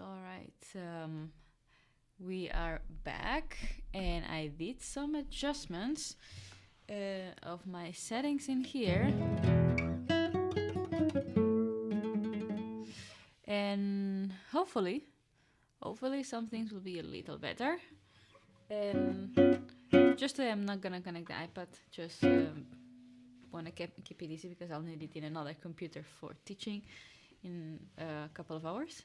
all right. We are back, and I did some adjustments of my settings in here. And hopefully some things will be a little better. And just today I'm not gonna connect the iPad, just wanna keep it easy because I'll need it in another computer for teaching in a couple of hours.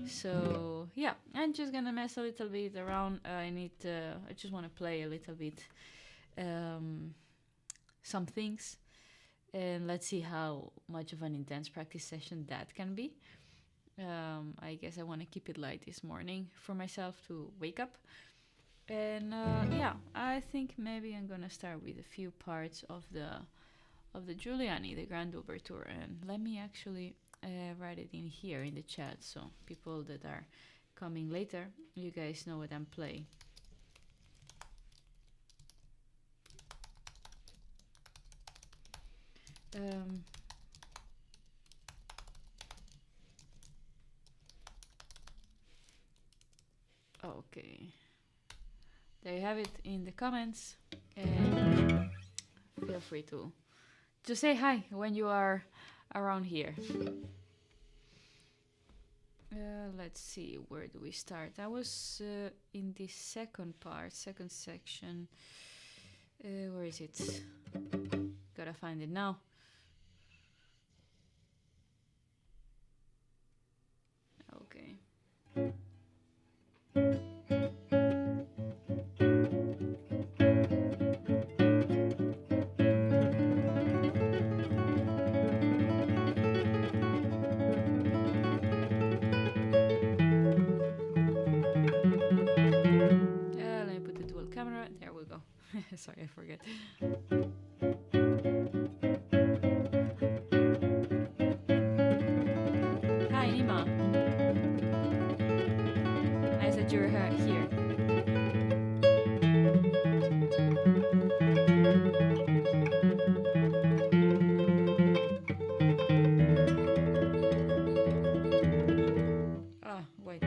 So yeah, I'm just gonna mess a little bit around. I just want to play a little bit some things, and let's see how much of an intense practice session that can be. I guess I want to keep it light this morning for myself to wake up. And yeah, I think maybe I'm gonna start with a few parts of the Giuliani, the Grand Overture, and let me actually write it in here in the chat, so people that are coming later, you guys know what I'm playing. Okay, there you have it in the comments, and feel free to say hi when you are around here. Let's see, where do we start? I was in the second section. Where is it? Gotta find it now. Okay. Let me put the dual camera. There we go. Sorry, I forget. Hi, Nima. Nice that you're here. Ah, wait.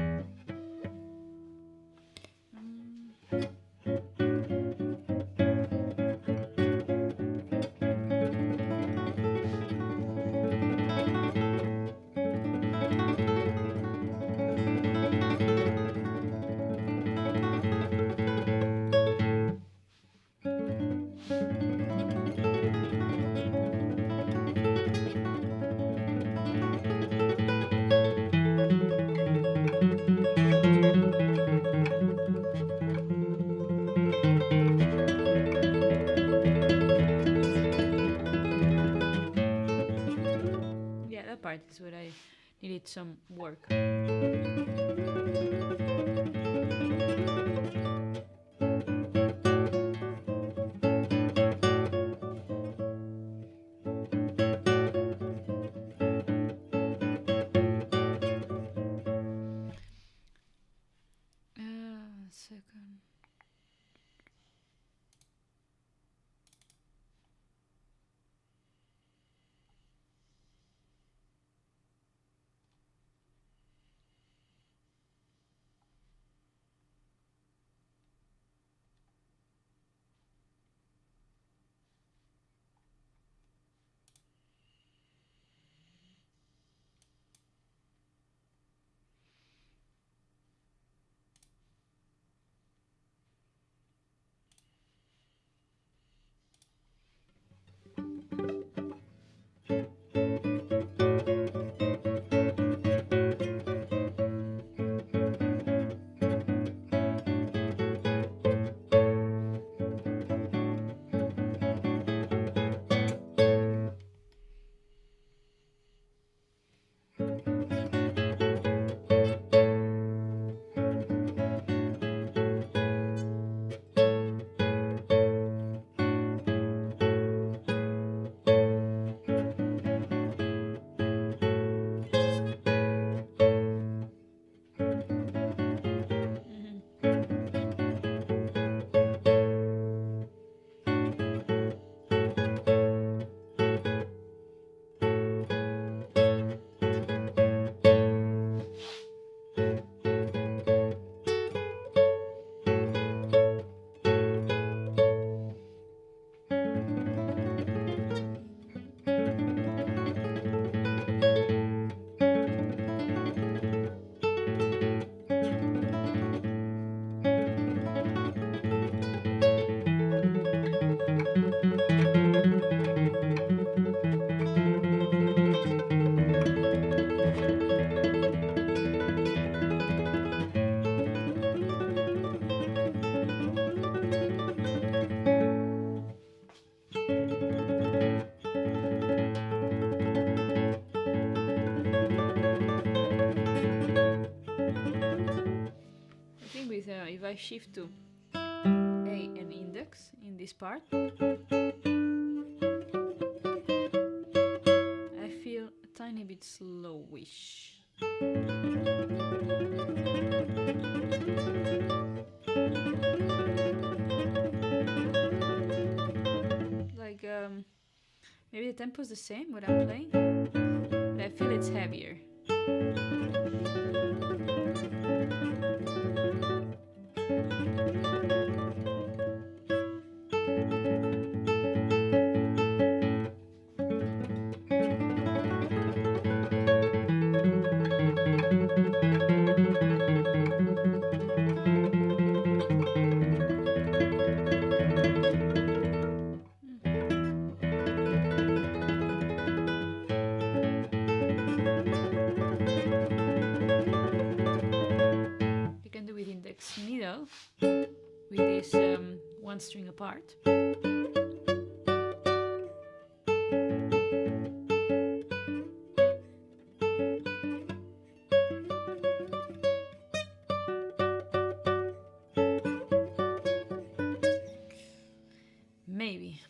I shift to A and index in this part, I feel a tiny bit slowish. Like maybe the tempo is the same what I'm playing, but I feel it's heavier. Middle with this one string apart. Maybe.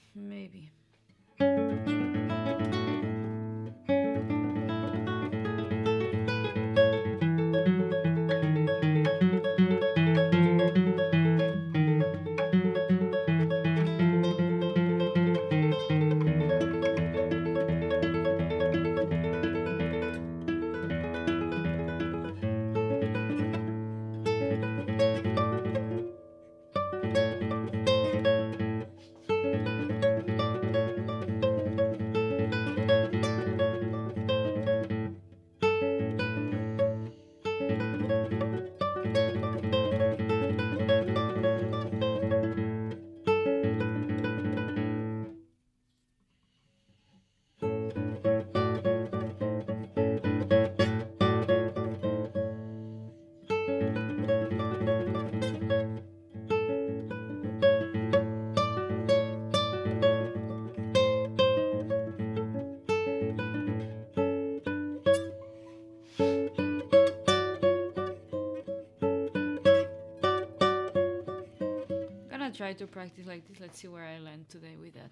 Try to practice like this. Let's see where I land today with that.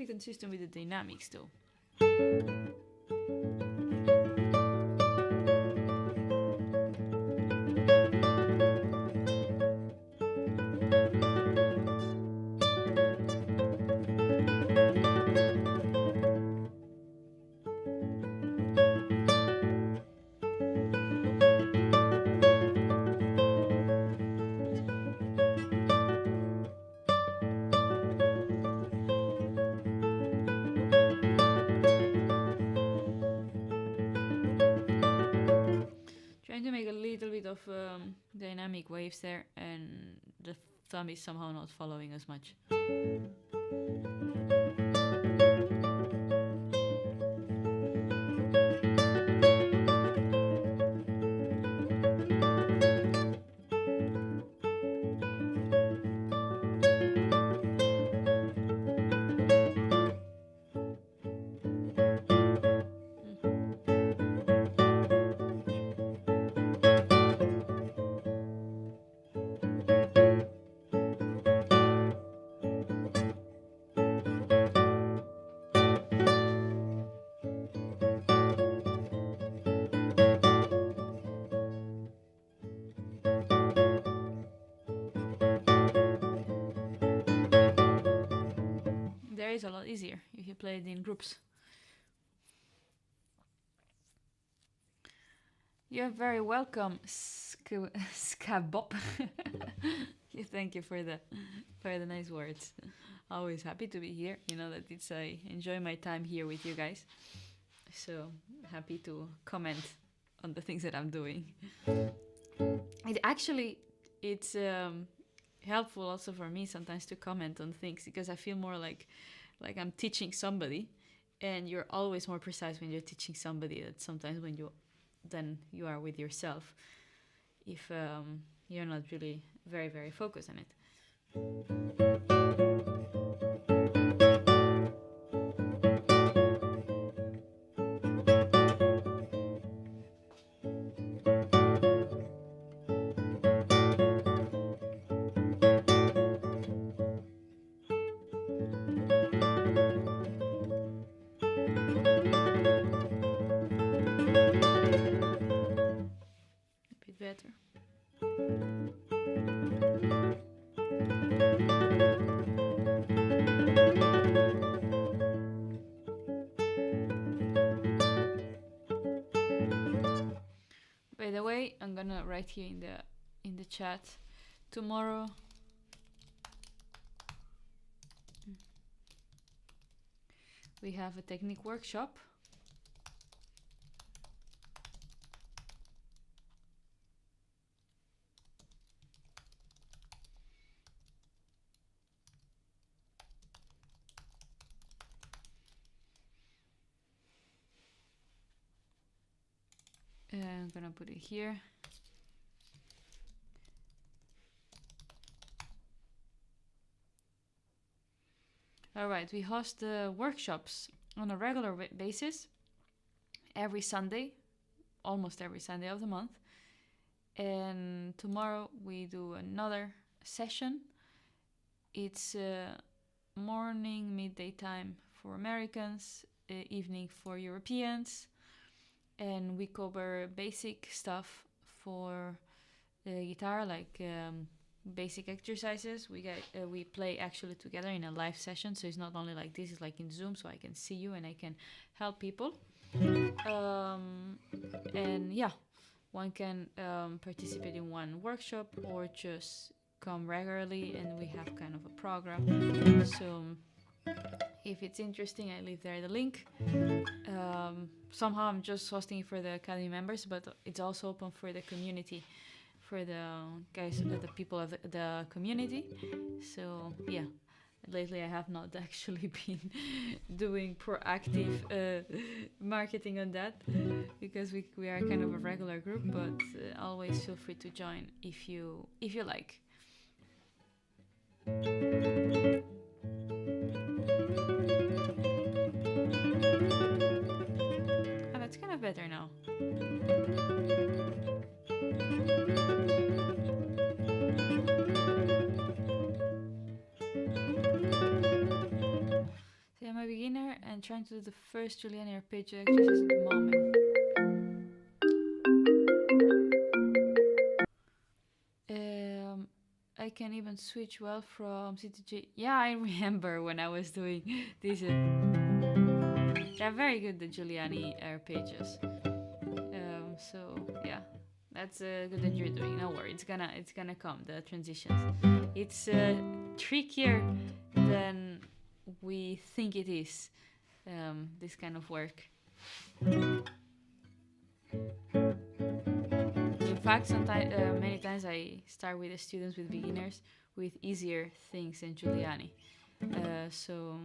Consistent with the dynamics though. Of dynamic waves there, and the thumb is somehow not following as much. Is a lot easier if you play it in groups. You're very welcome, Skabop. Thank you for the nice words. Always happy to be here. You know that I enjoy my time here with you guys. So happy to comment on the things that I'm doing. It's helpful also for me sometimes to comment on things because I feel more like I'm teaching somebody, and you're always more precise when you're teaching somebody that sometimes than you are with yourself if you're not really very, very focused on it. A bit better. By the way, I'm gonna write here in the chat tomorrow. We have a technique workshop. I'm gonna put it here. All right, we host the workshops on a regular basis every Sunday, almost every Sunday of the month. And tomorrow we do another session. It's morning, midday time for Americans, evening for Europeans, and we cover basic stuff for the guitar, like basic exercises. We play actually together in a live session, so it's not only like this, it's like in Zoom, so I can see you and I can help people. And yeah, one can participate in one workshop or just come regularly, and we have kind of a program. So if it's interesting, I leave there the link. Somehow I'm just hosting it for the Academy members, but it's also open for the community, for the guys, the people of the community. So yeah, lately I have not actually been doing proactive marketing on that because we are kind of a regular group, but always feel free to join if you like. That's kind of better now. So I'm a beginner and trying to do the first Giuliani arpeggio exercise at the moment. I can even switch well from C to G. Yeah, I remember when I was doing these. They're very good, the Giuliani arpeggios. So yeah, that's good that you're doing. No worry, it's gonna come. The transitions. It's trickier than we think it is. This kind of work. In fact, sometimes, many times I start with the students, with beginners, with easier things than Giuliani. So,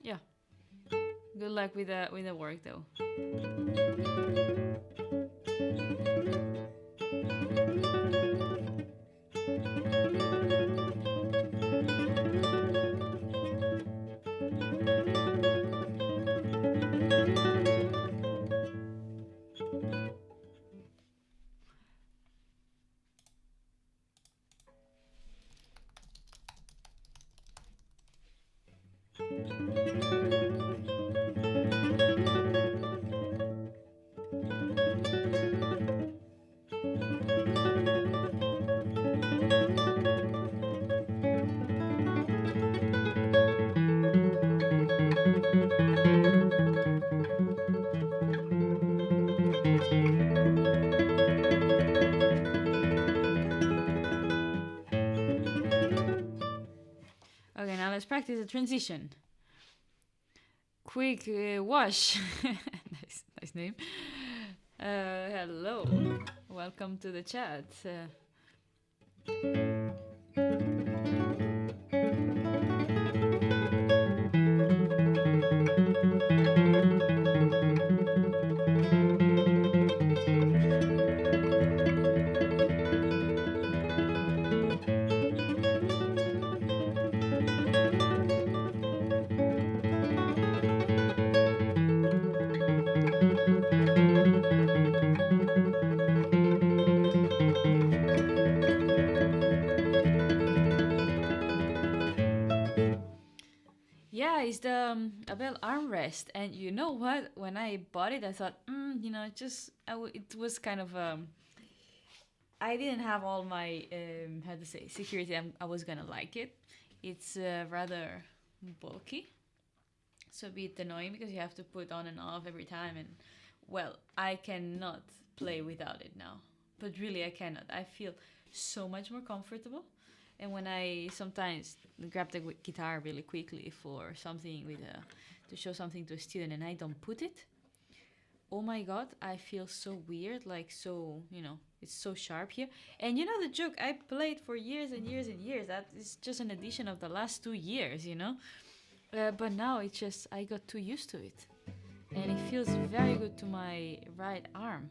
yeah. Good luck with the work, though. let's practice the transition. Quick wash. nice name. Hello. Welcome to the chat. Yeah, it's the Abel armrest, and you know what? When I bought it, I thought, it was kind of I didn't have all my how to say security. I was gonna like it. It's rather bulky, so a bit annoying because you have to put on and off every time, and well, I cannot play without it now. But really, I cannot. I feel so much more comfortable. And when I sometimes grab the guitar really quickly for something to show something to a student and I don't put it, oh my god, I feel so weird, like so, it's so sharp here. And the joke, I played for years and years and years. That is just an addition of the last 2 years, But now it's just, I got too used to it. And it feels very good to my right arm.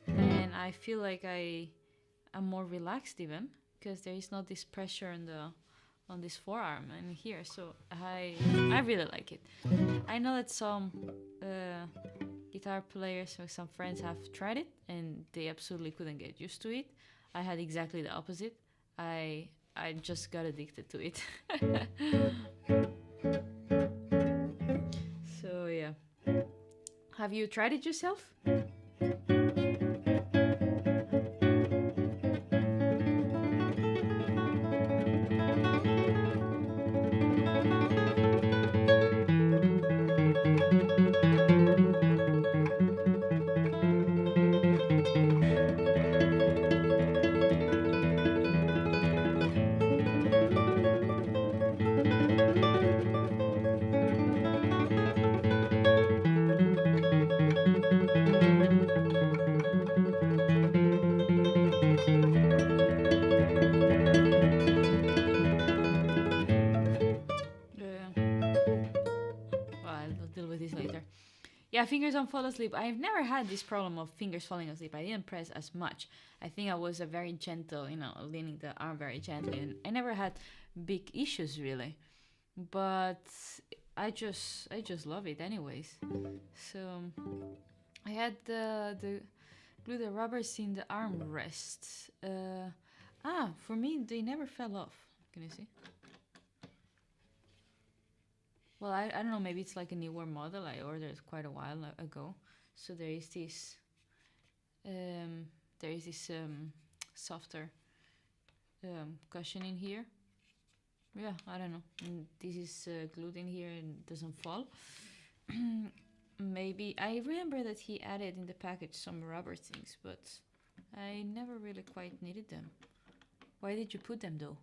And I feel like I'm more relaxed even, because there is not this pressure on this forearm and here, so I really like it. I know that some guitar players or some friends have tried it and they absolutely couldn't get used to it. I had exactly the opposite. I just got addicted to it. So yeah, have you tried it yourself? Yeah, fingers don't fall asleep. I've never had this problem of fingers falling asleep. I didn't press as much. I think I was a very gentle, leaning the arm very gently, and I never had big issues really. But I just love it anyways. So I had the glue the rubbers in the armrests. For me they never fell off. Can you see? Well, I don't know, maybe it's like a newer model. I ordered quite a while ago. So there is this softer cushion in here. Yeah, I don't know. And this is glued in here and doesn't fall. Maybe, I remember that he added in the package some rubber things, but I never really quite needed them. Why did you put them though?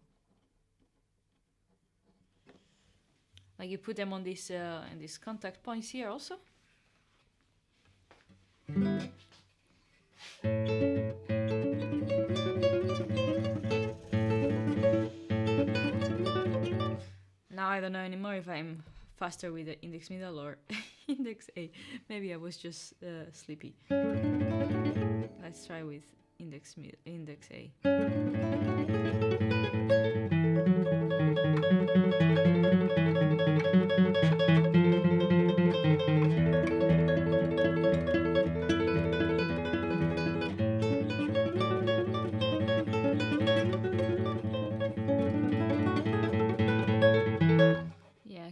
Like you put them on this in these contact points here also. Now I don't know anymore if I'm faster with the index middle or index A. Maybe I was just sleepy. Let's try with index A.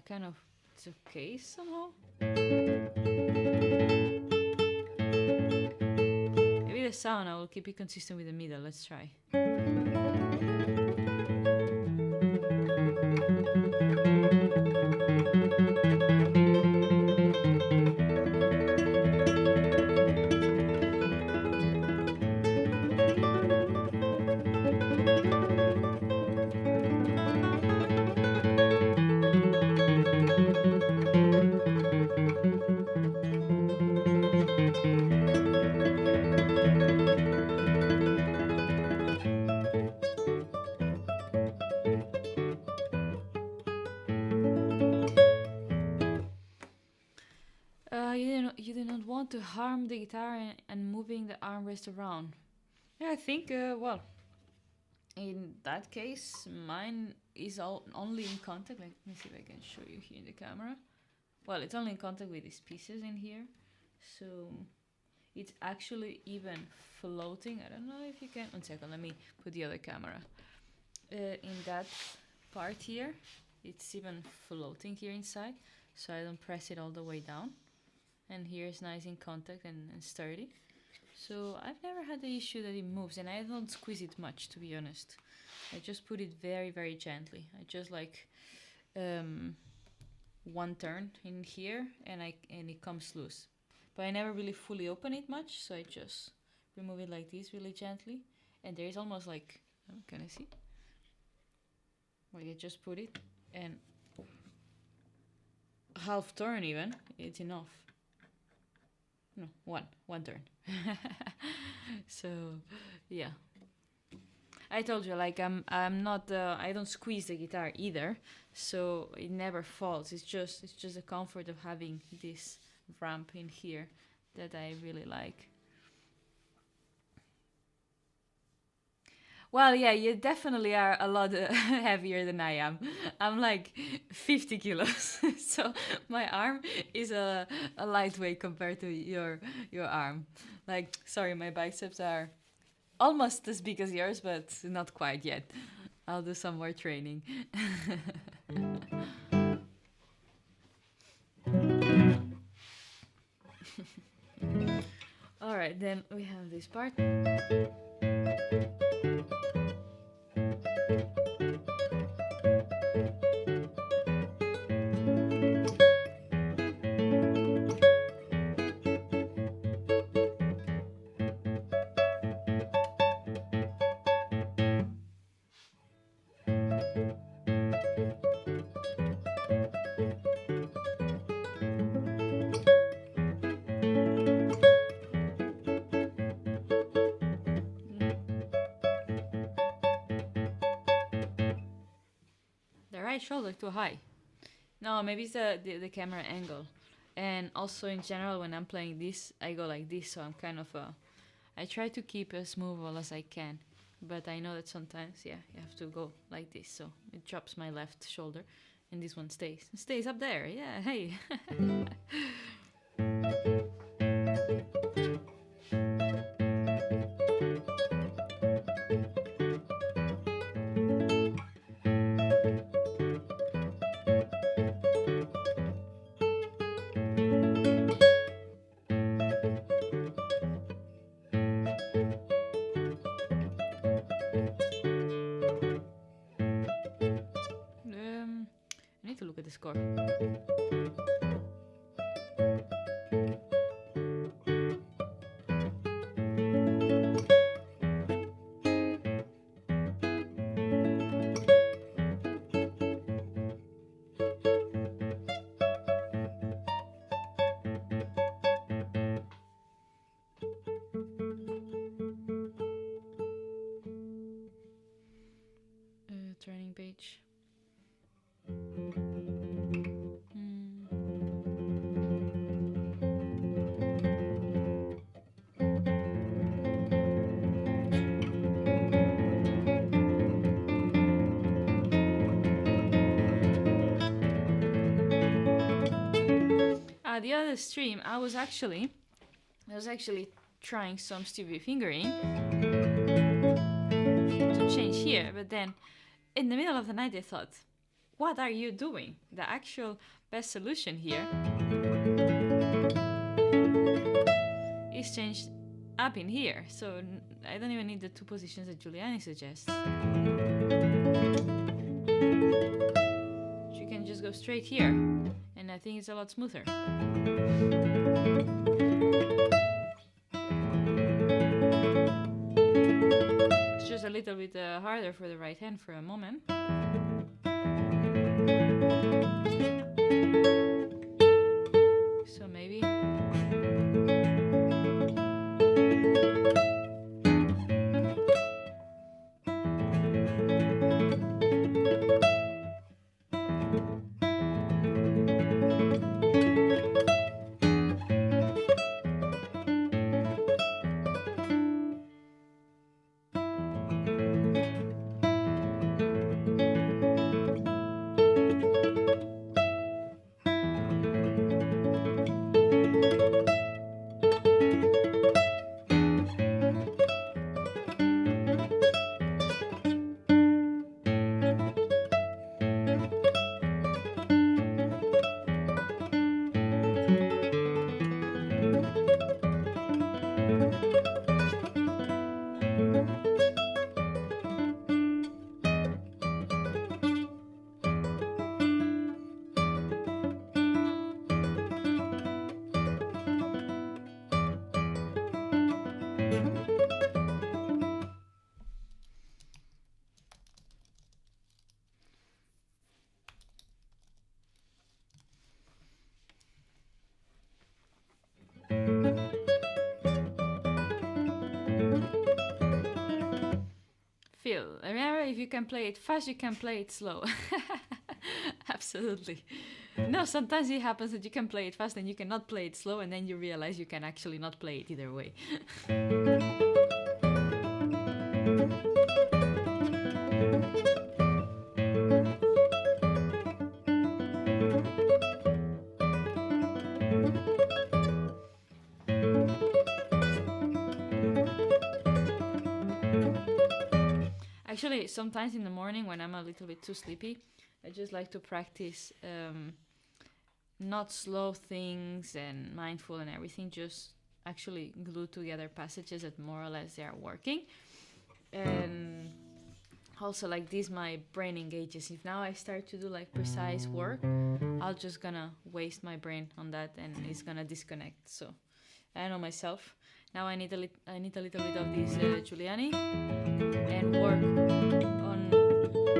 Kind of, it's okay somehow. Maybe the sound, I will keep it consistent with the middle. Let's try. want to harm the guitar and moving the armrest around. Yeah, I think, well, in that case, mine is only in contact. Like, let me see if I can show you here in the camera. Well, it's only in contact with these pieces in here. So it's actually even floating. I don't know if you can. 1 second, let me put the other camera. In that part here, it's even floating here inside. So I don't press it all the way down. And here it's nice in contact and sturdy. So I've never had the issue that it moves, and I don't squeeze it much, to be honest. I just put it very, very gently. I just like one turn in here, and it comes loose. But I never really fully open it much, so I just remove it like this really gently. And there is almost like, can I see? Like I just put it, and half turn even, it's enough. No, one turn. So, yeah. I told you, like, I'm not, I don't squeeze the guitar either, so it never falls. It's just the comfort of having this ramp in here that I really like. Well, yeah, you definitely are a lot heavier than I am. I'm like 50 kilos, so my arm is a lightweight compared to your arm. Like, sorry, my biceps are almost as big as yours, but not quite yet. I'll do some more training. All right, then we have this part. Shoulder too high. No, maybe it's the camera angle. And also in general, when I'm playing this, I go like this, so I'm kind of I try to keep as smooth as I can, but I know that sometimes, yeah, you have to go like this, so it drops my left shoulder, and this one stays up there. Yeah, hey. To look at the score. Training page. The other stream, I was actually trying some stupid fingering to change here, but then in the middle of the night I thought, what are you doing? The actual best solution here is changed up in here, so I don't even need the two positions that Giuliani suggests. You can just go straight here, and I think it's a lot smoother. It's just a little bit harder for the right hand for a moment. So maybe. Remember, if you can play it fast, you can play it slow. Absolutely. No, sometimes it happens that you can play it fast and you cannot play it slow, and then you realize you can actually not play it either way. Actually, sometimes in the morning when I'm a little bit too sleepy, I just like to practice not slow things and mindful and everything, just actually glue together passages that more or less they are working. And also like this, my brain engages. If now I start to do like precise work, I'll just gonna waste my brain on that and it's gonna disconnect. So I know myself. Now I need a little bit of this Giuliani and work on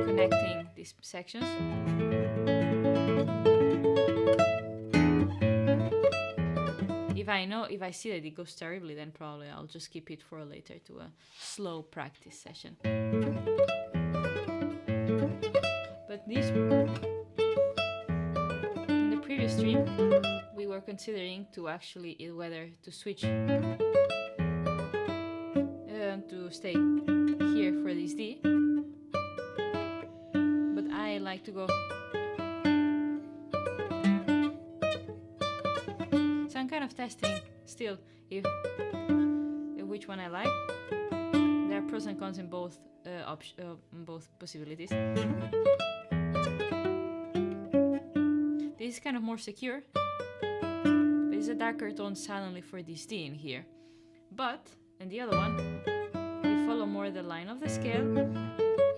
connecting these sections. If I see that it goes terribly, then probably I'll just keep it for later to a slow practice session. But this, in the previous stream, we were considering to actually whether to switch to stay here for this D, but I like to go. So I'm kind of testing still if which one I like. There are pros and cons in both both possibilities. This is kind of more secure, but it's a darker tone suddenly for this D in here. But in the other one, we follow more the line of the scale,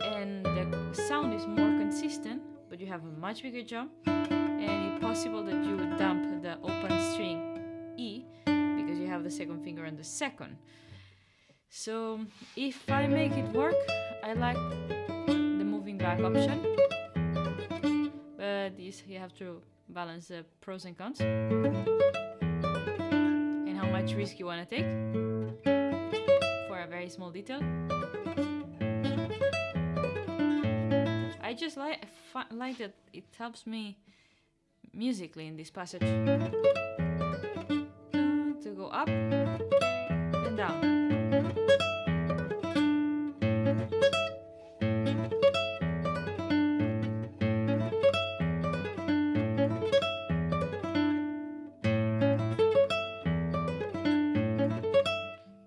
and the sound is more consistent, but you have a much bigger jump, and it's possible that you would dump the open string E because you have the second finger on the second. So if I make it work, I like the moving back option, but this you have to balance the pros and cons and how much risk you want to take for a very small detail. I just like that it helps me musically in this passage to go up and down.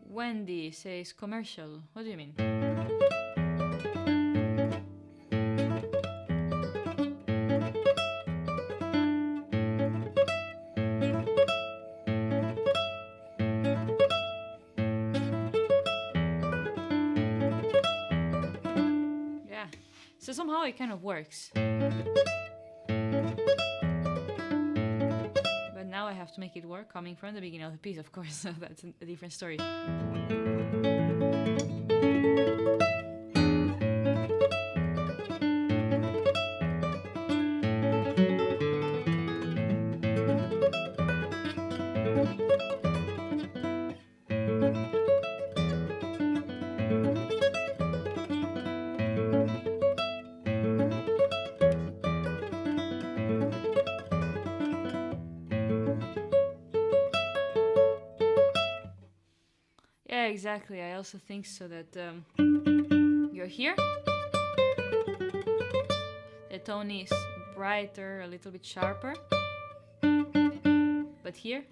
Wendy says commercial. What do you mean? Yeah. So somehow it kind of works. Now I have to make it work coming from the beginning of the piece, of course, so that's a different story. Exactly, I also think so that you're here. The tone is brighter, a little bit sharper. But here,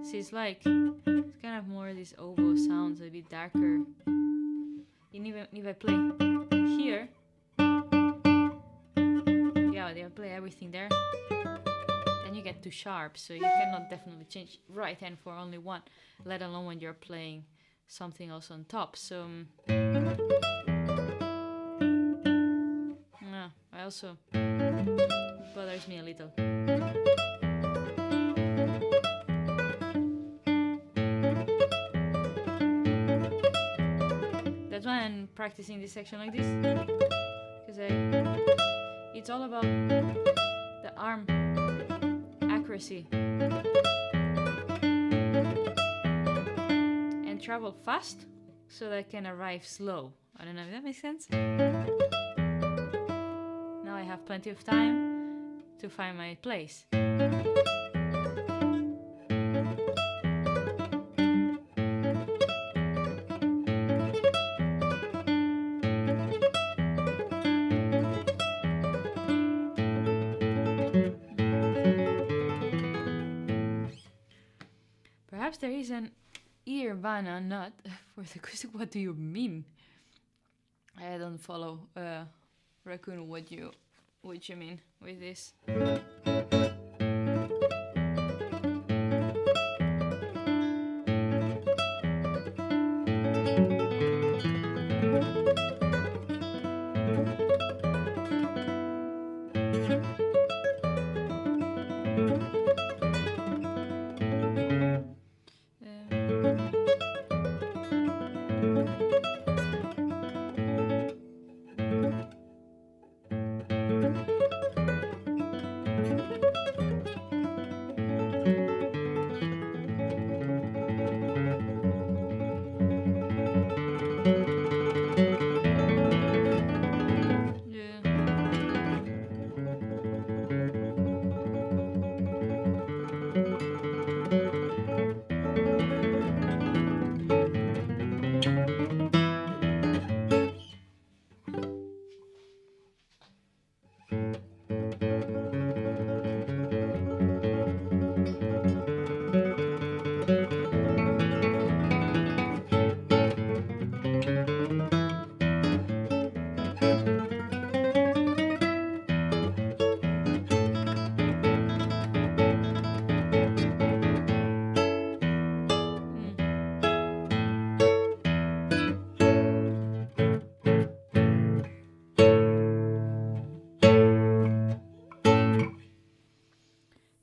see, it's kind of more this oboe sounds, a bit darker. And even if I play here, yeah, they play everything there. You get too sharp, so you cannot definitely change right hand for only one, let alone when you're playing something else on top. So I also bothers me a little. That's why I'm practicing this section like this, because it's all about the arm accuracy and travel fast so that I can arrive slow. I don't know if that makes sense. Now I have plenty of time to find my place. Perhaps there is an Irvana nut for the acoustic. What do you mean? I don't follow, Raccoon. What you mean with this?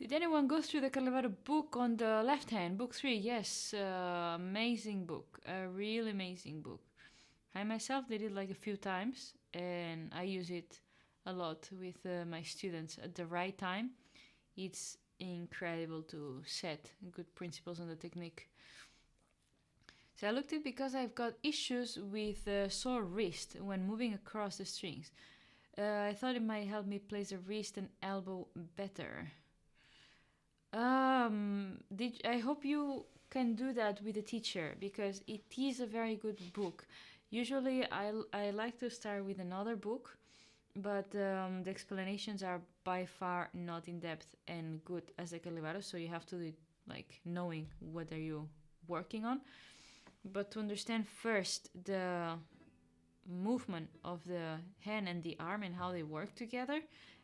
Did anyone go through the Calvario book on the left hand? Book 3, yes. Amazing book. A really amazing book. I myself did it like a few times, and I use it a lot with my students at the right time. It's incredible to set good principles on the technique. So I looked at it because I've got issues with sore wrist when moving across the strings. I thought it might help me place the wrist and elbow better. I hope you can do that with a teacher, because it is a very good book. Usually I like to start with another book, but the explanations are by far not in depth and good as the Calvario, so you have to do it like knowing what are you working on. But to understand first the movement of the hand and the arm and how they work together,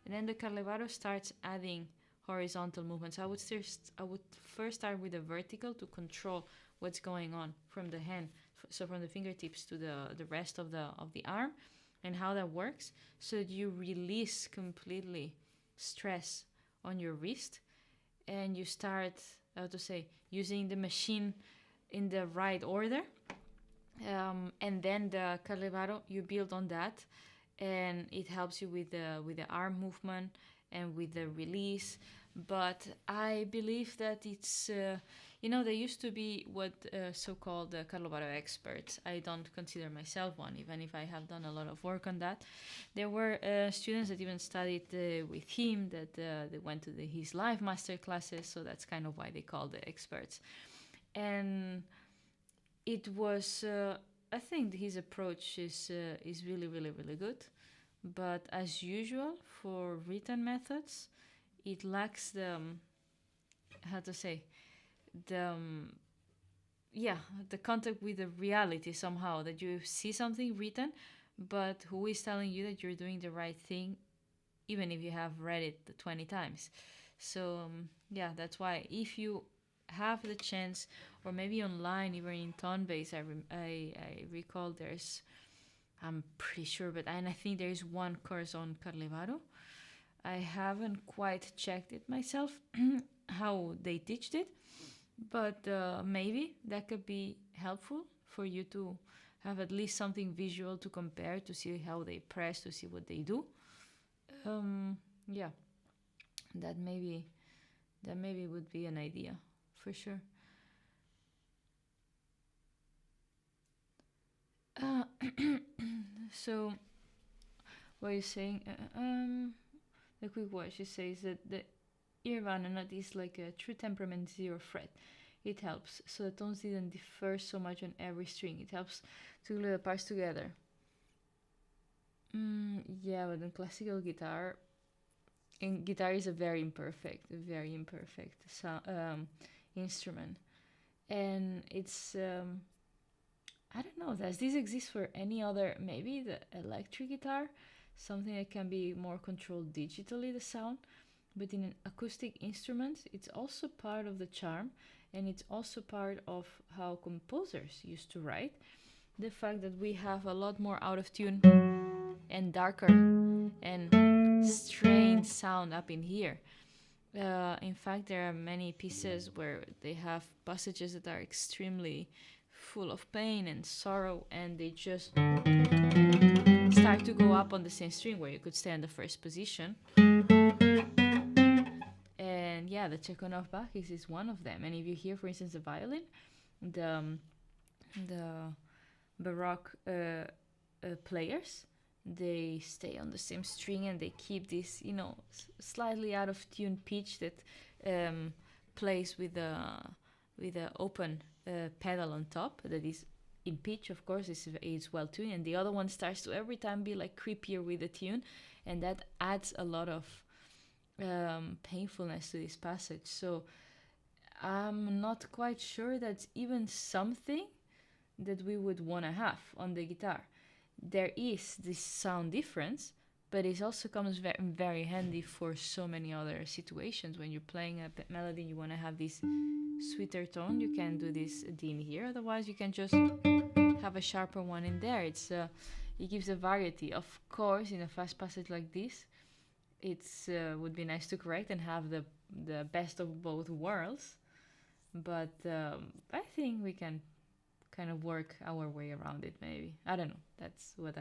and then the Calvario starts adding horizontal movements. I would first start with the vertical to control what's going on from the hand, so from the fingertips to the rest of the arm, and how that works, so that you release completely stress on your wrist, and you start using the machine in the right order, and then the Calvario, you build on that, and it helps you with the arm movement and with the release. But I believe that it's there used to be what so-called Calvario experts. I don't consider myself one, even if I have done a lot of work on that. There were students that even studied with him, that they went to his live master classes, so that's kind of why they call the experts. And it was I think his approach is really, really, really good. But as usual for written methods, it lacks the the contact with the reality somehow, that you see something written, but who is telling you that you're doing the right thing, even if you have read it 20 times. So that's why if you have the chance, or maybe online, even in Tonebase, I recall there's, I'm pretty sure, and I think there is one course on Calvario. I haven't quite checked it myself, how they teach it, but maybe that could be helpful for you to have at least something visual to compare, to see how they press, to see what they do. That maybe would be an idea for sure. Uh, so what you're saying? The quick watch it says that the Irvana nut is like a true temperament zero fret. It helps, so the tones didn't differ so much on every string. It helps to glue the parts together. Yeah, but in classical guitar, guitar is a very imperfect instrument, and it's I don't know. Does this exist for any other? Maybe the electric guitar, something that can be more controlled digitally, the sound. But in an acoustic instrument, it's also part of the charm, and it's also part of how composers used to write. The fact that we have a lot more out of tune and darker and strained sound up in here. In fact, there are many pieces where they have passages that are extremely full of pain and sorrow, and they just start to go up on the same string where you could stay in the first position. And yeah, the Chekhov Bach is one of them. And if you hear, for instance, the violin, the Baroque players, they stay on the same string and they keep this, slightly out of tune pitch that plays with the open pedal on top that is in pitch. Of course, is well tuned, and the other one starts to every time be like creepier with the tune, and that adds a lot of painfulness to this passage. So I'm not quite sure that's even something that we would want to have on the guitar. There is this sound difference, but it also comes very, very handy for so many other situations. When you're playing a melody and you want to have this sweeter tone, you can do this D in here. Otherwise, you can just have a sharper one in there. It gives a variety. Of course, in a fast passage like this, it's would be nice to correct and have the best of both worlds. But I think we can kind of work our way around it. Maybe, I don't know. That's what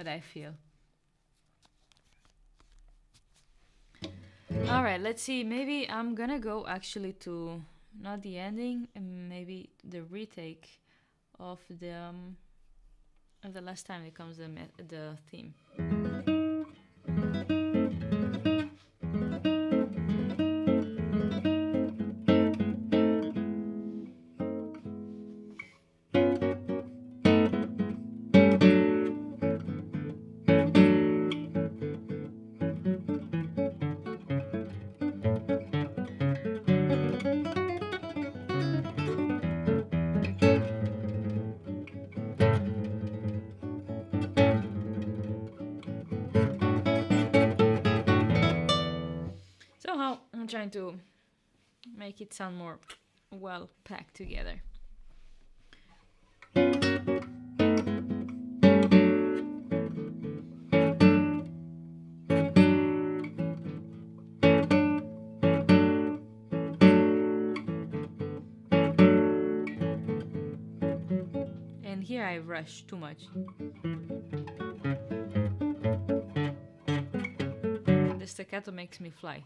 I feel. All right, let's see. Maybe I'm gonna go actually to not the ending, and maybe the retake of the last time it comes the theme. Somehow I'm trying to make it sound more well packed together. And here I rush too much. The staccato makes me fly.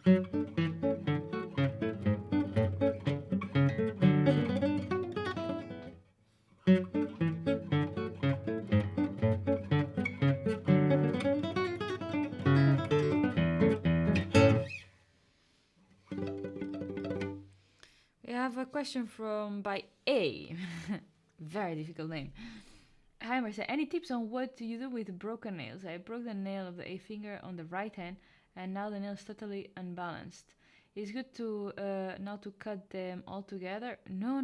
We have a question by A. Very difficult name. Hi Merce, any tips on what do you do with broken nails? I broke the nail of the A finger on the right hand, and now the nail is totally unbalanced. It's good to not to cut them all together. No,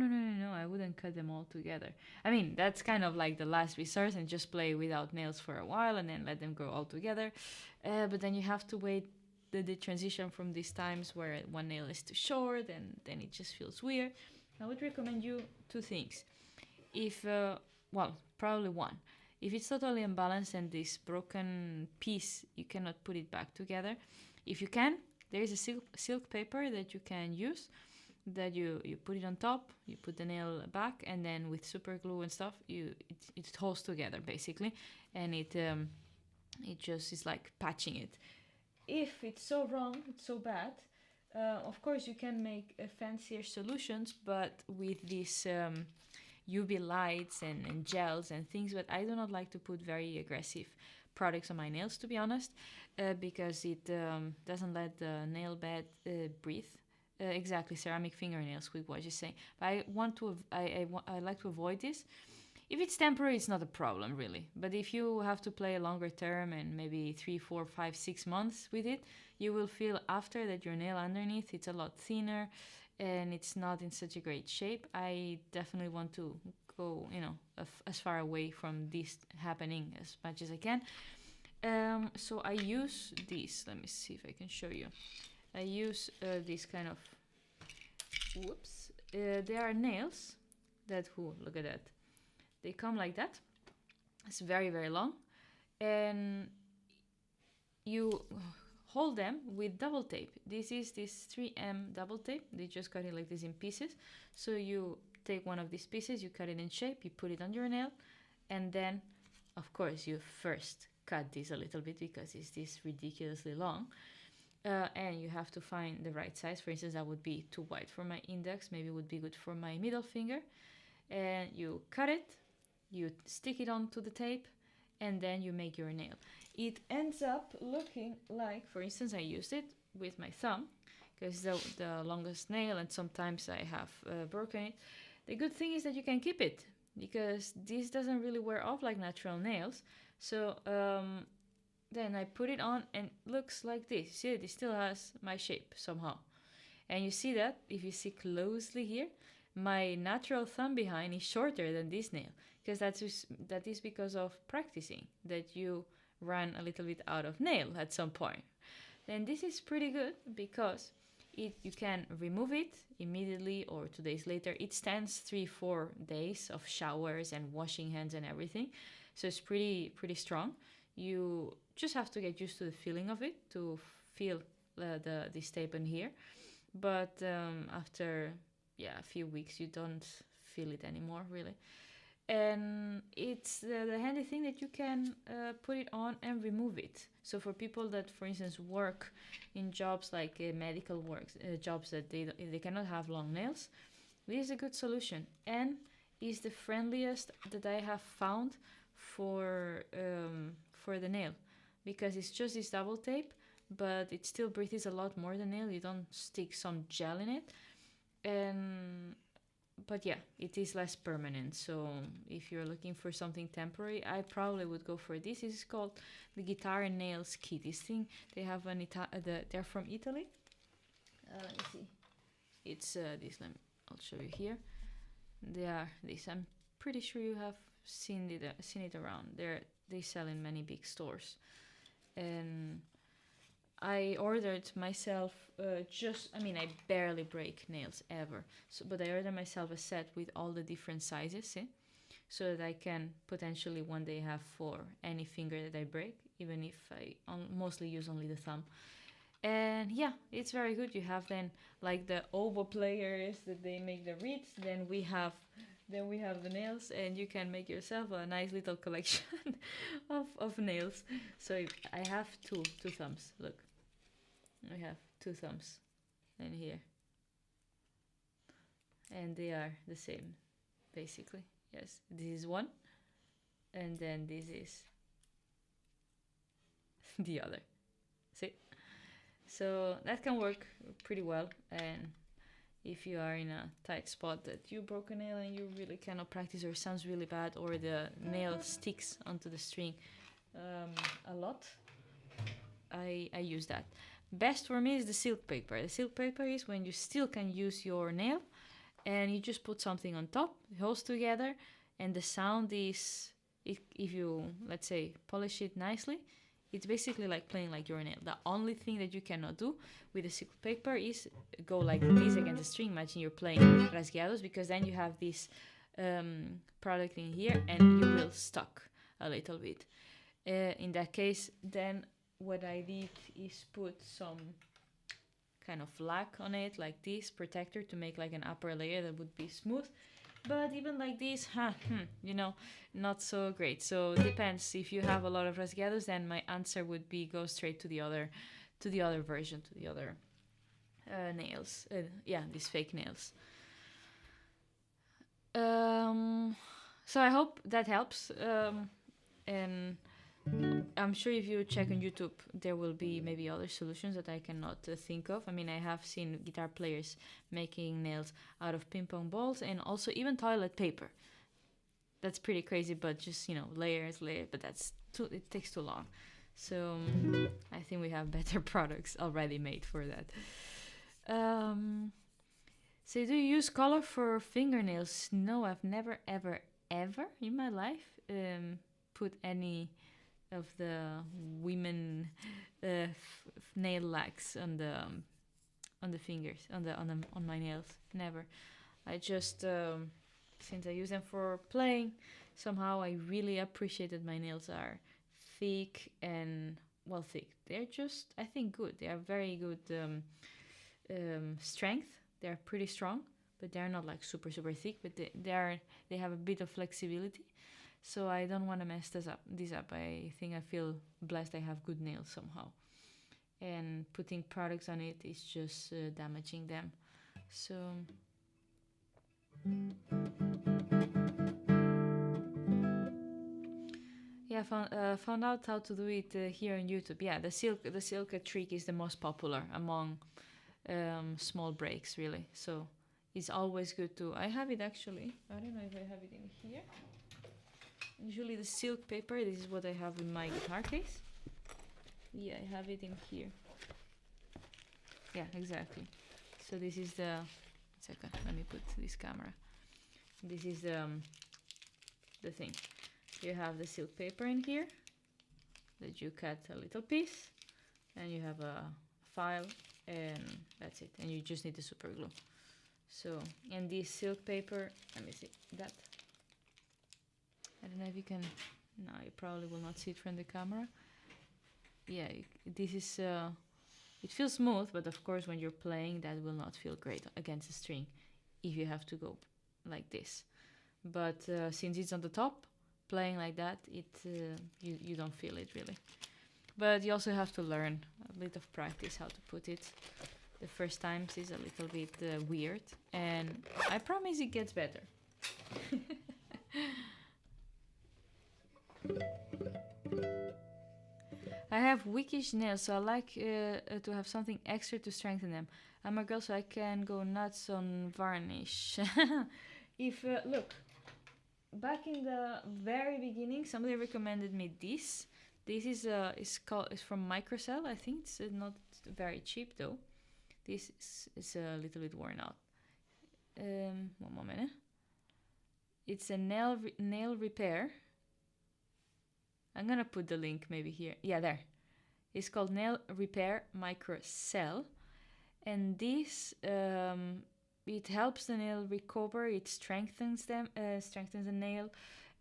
I wouldn't cut them all together. I mean, that's kind of like the last resort, and just play without nails for a while and then let them grow all together. But then you have to wait the transition from these times where one nail is too short and then it just feels weird. I would recommend you two things. If, probably one. If it's totally unbalanced and this broken piece, you cannot put it back together. If you can, there is a silk paper that you can use, that you put it on top, you put the nail back, and then with super glue and stuff, it holds together basically, and it just is like patching it. If it's so wrong, it's so bad, of course you can make fancier solutions, but with this UV lights and gels and things, but I do not like to put very aggressive products on my nails, to be honest, because it doesn't let the nail bed breathe. Exactly, ceramic fingernails, with what you're saying. But I like to avoid this. If it's temporary, it's not a problem, really. But if you have to play a longer term and maybe 3, 4, 5, 6 months with it, you will feel after that your nail underneath, it's a lot thinner and it's not in such a great shape. I definitely want to go, as far away from this happening as much as I can. So I use these. Let me see if I can show you. I use these kind of, they are nails that, look at that. They come like that. It's very, very long. And you hold them with double tape. This is this 3M double tape. They just cut it like this in pieces. So you take one of these pieces, you cut it in shape, you put it on your nail, and then, of course, you first cut this a little bit because it's this ridiculously long. And you have to find the right size. For instance, that would be too wide for my index. Maybe it would be good for my middle finger. And you cut it, you stick it onto the tape, and then you make your nail. It ends up looking like, for instance, I used it with my thumb, because it's the longest nail, and sometimes I have broken it. The good thing is that you can keep it, because this doesn't really wear off like natural nails. So then I put it on, and it looks like this. See, it still has my shape somehow. And you see that, if you see closely here, my natural thumb behind is shorter than this nail, because that is because of practicing, that you run a little bit out of nail at some point. Then this is pretty good because you can remove it immediately or 2 days later. It stands 3-4 days of showers and washing hands and everything, so it's pretty strong. You just have to get used to the feeling of it to feel this tape in here, but after a few weeks you don't feel it anymore, really. And it's the handy thing that you can put it on and remove it. So for people that, for instance, work in jobs like medical work, jobs that they cannot have long nails, this is a good solution, and is the friendliest that I have found for the nail, because it's just this double tape, but it still breathes a lot more than nail. You don't stick some gel in it. But yeah, it is less permanent. So if you're looking for something temporary, I probably would go for this. This is called the Guitar and Nails Kit. This thing, they have they're from Italy. Let me see. It's this. I'll show you here. They are this. I'm pretty sure you have seen it around. They sell in many big stores, and I ordered myself I barely break nails ever. But I ordered myself a set with all the different sizes, so that I can potentially one day have for any finger that I break, even if I mostly use only the thumb. And yeah, it's very good. You have then like the oboe players that they make the reeds. Then we have the nails, and you can make yourself a nice little collection of nails. So I have two thumbs. Look, I have 2 thumbs in here, and they are the same, basically. Yes, this is one, and then this is the other. See? So that can work pretty well. And if you are in a tight spot that you broke a nail and you really cannot practice, or it sounds really bad, or the nail sticks onto the string a lot, I use that. Best for me is the silk paper. The silk paper is when you still can use your nail, and you just put something on top, it holds together, and the sound is, if you, let's say, polish it nicely, it's basically like playing like your nail. The only thing that you cannot do with the silk paper is go like this against the string. Imagine you're playing rasgueados, because then you have this product in here and you will stuck a little bit. In that case, then what I did is put some kind of lac on it, like this protector, to make like an upper layer that would be smooth. But even like this, not so great. So it depends. If you have a lot of rasgueados, then my answer would be go straight to the other version, to the other nails. These fake nails. So I hope that helps. And I'm sure if you check on YouTube, there will be maybe other solutions that I cannot think of. I mean, I have seen guitar players making nails out of ping pong balls and also even toilet paper. That's pretty crazy, but just, layers, but it takes too long. So I think we have better products already made for that. So do you use color for fingernails? No, I've never, ever, ever in my life put any of the women nail lacks on the fingers, on my nails. Never. I just since I use them for playing, somehow I really appreciate that my nails are thick and thick. They're just, I think, good. They are very good strength. They're pretty strong, but they're not like super super thick. But they have a bit of flexibility. So I don't want to mess this up. I think I feel blessed I have good nails somehow. And putting products on it is just damaging them. So yeah, found out how to do it here on YouTube. Yeah, the silk trick is the most popular among small breaks, really. So it's always good to. I have it actually. I don't know if I have it in here. Usually the silk paper, this is what I have in my guitar case. Yeah, I have it in here. Yeah, exactly. So this is the... Second, let me put this camera. This is the thing. You have the silk paper in here that you cut a little piece, and you have a file, and that's it. And you just need the super glue. So, and this silk paper, let me see that. I don't know if you can. No, you probably will not see it from the camera. Yeah, this is. It feels smooth, but of course, when you're playing, that will not feel great against the string if you have to go like this. But since it's on the top, playing like that, you don't feel it really. But you also have to learn a bit of practice how to put it. The first times is a little bit weird, and I promise it gets better. I have wickish nails, so I like to have something extra to strengthen them. I'm a girl, so I can go nuts on varnish. If look, back in the very beginning, somebody recommended me this. This is from Microcell. I think it's not very cheap though. This is a little bit worn out. One moment. It's a nail repair. I'm gonna put the link maybe here. Yeah, there. It's called Nail Repair Microcell, and this it helps the nail recover. It strengthens the nail,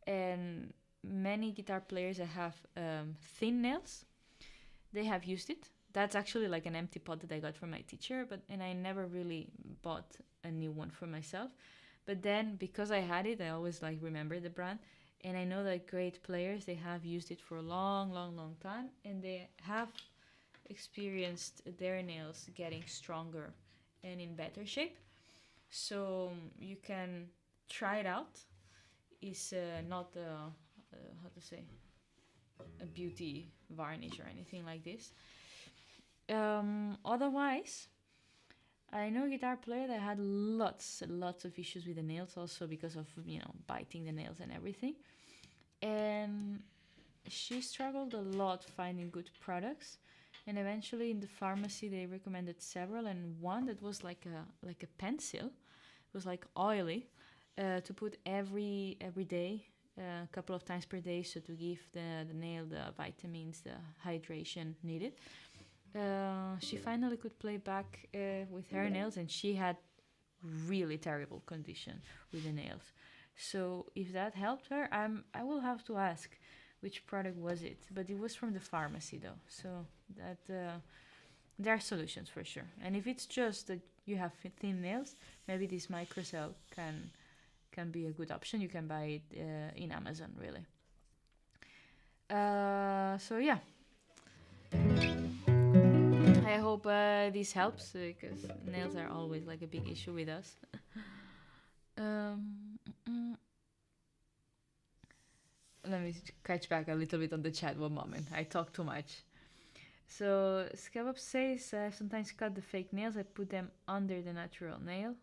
and many guitar players that have thin nails, they have used it. That's actually like an empty pot that I got from my teacher, and I never really bought a new one for myself. But then because I had it, I always remember the brand. And I know that great players, they have used it for a long, long, long time, and they have experienced their nails getting stronger and in better shape. So you can try it out. It's not a beauty varnish or anything like this. Otherwise, I know a guitar player that had lots of issues with the nails, also because of biting the nails and everything. And she struggled a lot finding good products, and eventually in the pharmacy they recommended several, and one that was like a pencil. It was like oily to put every day, a couple of times per day, so to give the nail the vitamins, the hydration needed. She finally could play back with her nails, and she had really terrible condition with the nails. So if that helped her, I will have to ask which product was it, but it was from the pharmacy though. So that there are solutions for sure. And if it's just that you have thin nails, maybe this Microcell can be a good option. You can buy it in Amazon, really. So yeah. I hope this helps, because nails are always like a big issue with us. Mm, let me catch back a little bit on the chat. One moment. I talk too much. So Scallop says I sometimes cut the fake nails. I put them under the natural nail.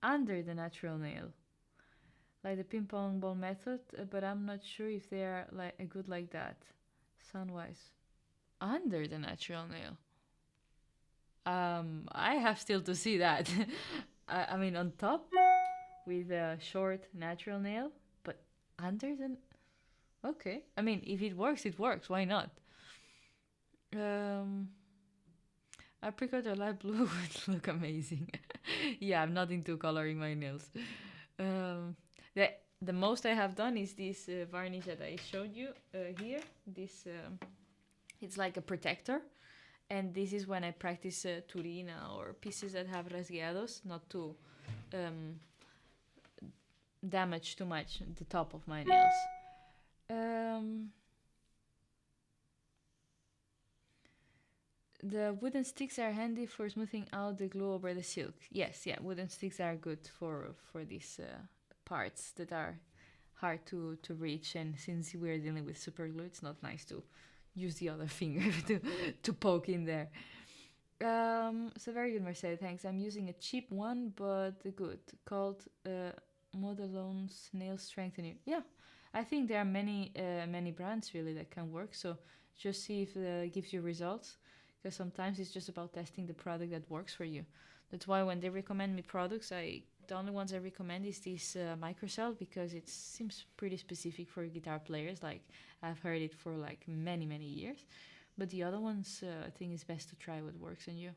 Under the natural nail, like the ping pong ball method, but I'm not sure if they are like good like that, sound wise. Under the natural nail. I have still to see that. I mean, on top with a short natural nail, but under the. Okay. I mean, if it works, it works. Why not? Um, apricot or light blue would look amazing. Yeah, I'm not into coloring my nails. Um, the the most I have done is this varnish that I showed you here. This it's like a protector, and this is when I practice turina or pieces that have rasgueados, not to um, damage too much the top of my nails. The wooden sticks are handy for smoothing out the glue over the silk. Yes, yeah, wooden sticks are good for these parts that are hard to reach. And since we're dealing with super glue, it's not nice to use the other finger to poke in there. So very good, Mercedes. Thanks. I'm using a cheap one, but good, called Modelone's Nail Strengthener. Yeah, I think there are many brands really that can work. So just see if it gives you results, because sometimes it's just about testing the product that works for you. That's why when they recommend me products, the only ones I recommend is this microcell, because it seems pretty specific for guitar players. Like I've heard it for like many years. But the other ones, I think it's best to try what works on you.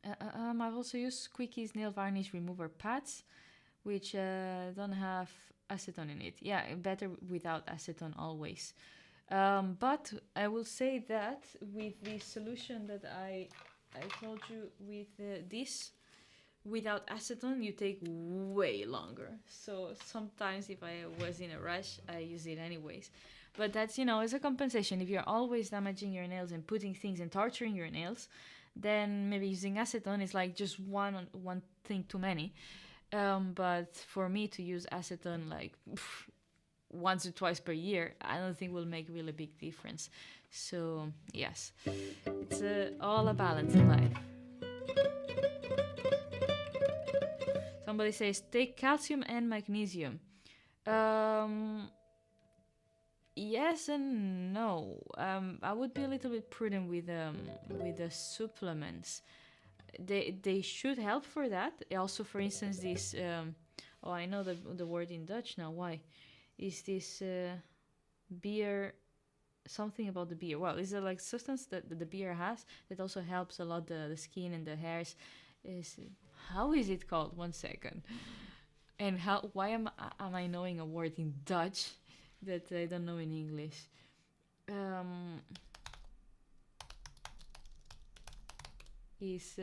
I've also used Quickies nail varnish remover pads, which don't have acetone in it. Yeah, better without acetone always. But I will say that with the solution that I told you with this, without acetone, you take way longer. So sometimes if I was in a rush, I use it anyways. But that's, as a compensation. If you're always damaging your nails and putting things and torturing your nails, then maybe using acetone is like just one thing too many. But for me to use acetone like once or twice per year, I don't think will make really big difference. So yes, it's all a balance in life. Somebody says take calcium and magnesium. Yes and no. I would be a little bit prudent with the supplements. They should help for that. Also, for instance, this. I know the word in Dutch now. Why? Is this beer? Something about the beer. Well, is it like substance that the beer has that also helps a lot the skin and the hairs? How is it called? 1 second. And why am I knowing a word in Dutch that I don't know in English? Is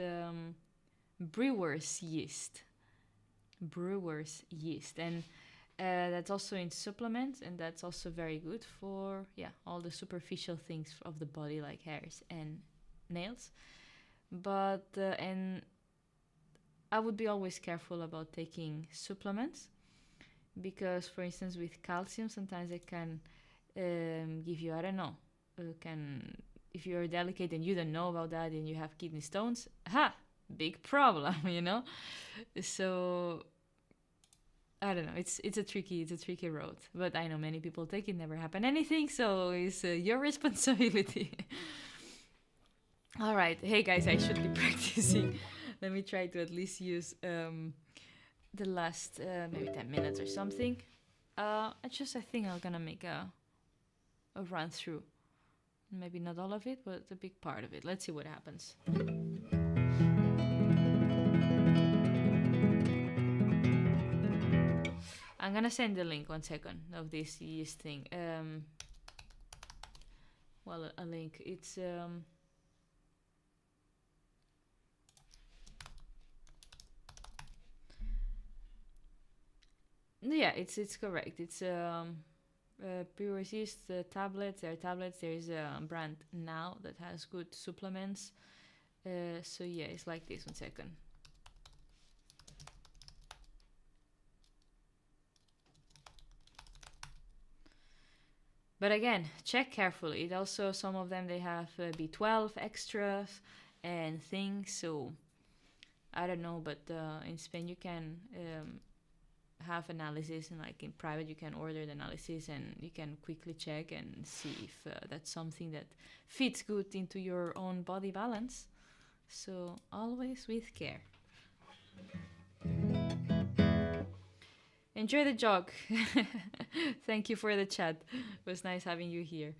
brewer's yeast. Brewer's yeast. And that's also in supplements, and that's also very good for all the superficial things of the body like hairs and nails. But and I would be always careful about taking supplements, because for instance with calcium sometimes it can give you, I don't know, if you're delicate and you don't know about that and you have kidney stones, big problem. So I don't know, it's a tricky road, but I know many people take it, never happen anything, so it's your responsibility. All right, hey guys, I should be practicing. Let me try to at least use the last maybe 10 minutes or something. I think I'm gonna make a run through. Maybe not all of it, but a big part of it. Let's see what happens. I'm gonna send the link 1 second of this yeast thing. A link. It's it's correct. It's pure yeast tablets. There are tablets. There is a brand now that has good supplements. So yeah, it's like this. 1 second. But again, check carefully. It also, some of them, they have B12 extras and things. So I don't know, but in Spain you can have analysis, and like in private you can order the analysis and you can quickly check and see if that's something that fits good into your own body balance. So always with care. Enjoy the jog. Thank you for the chat. It was nice having you here.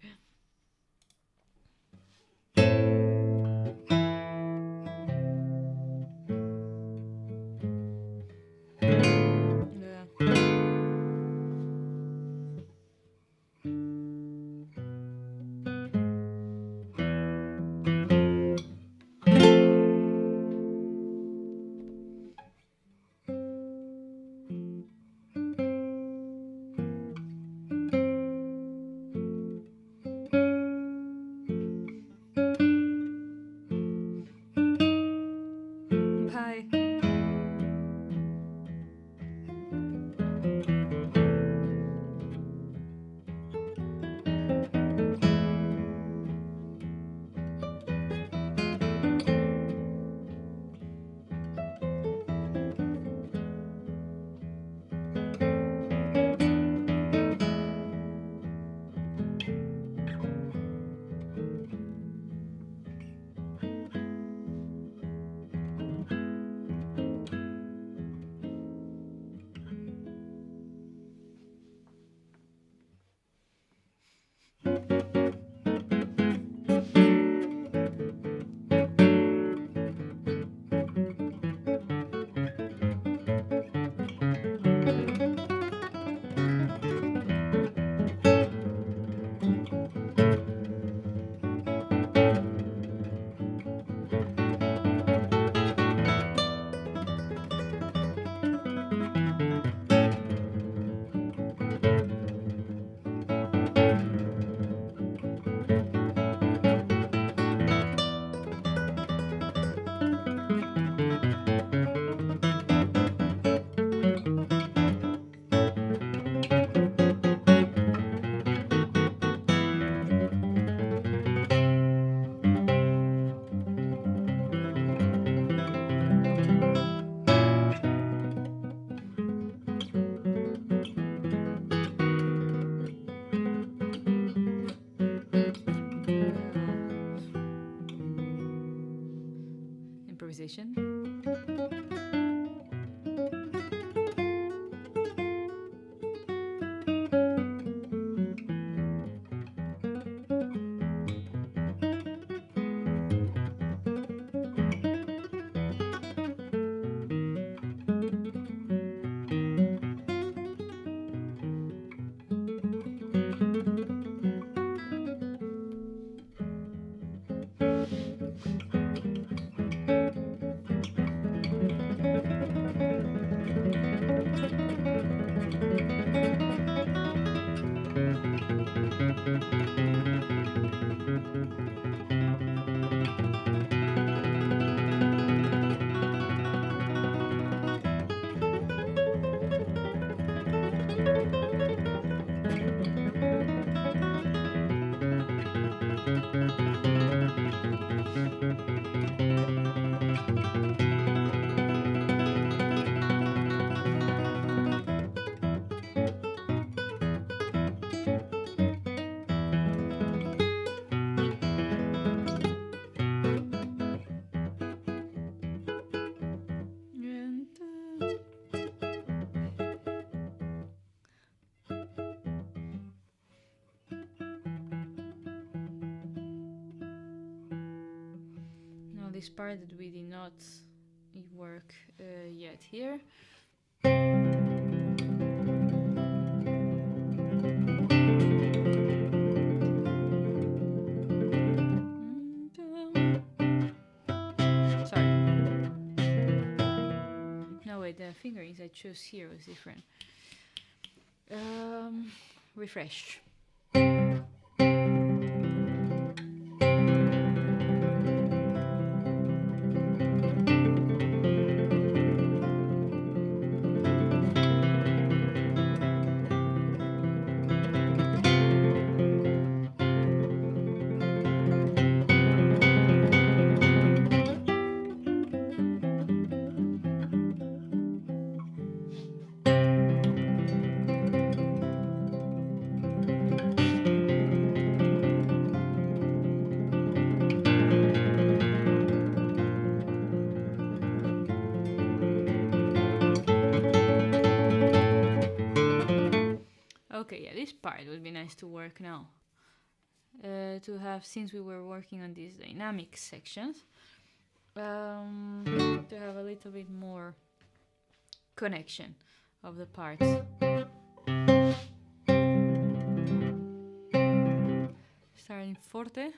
Improvisation. This part that we did not work yet here. Sorry. No, wait, the fingerings I chose here was different. Refresh. part would be nice to work now. To have, since we were working on these dynamic sections, to have a little bit more connection of the parts. Starting forte.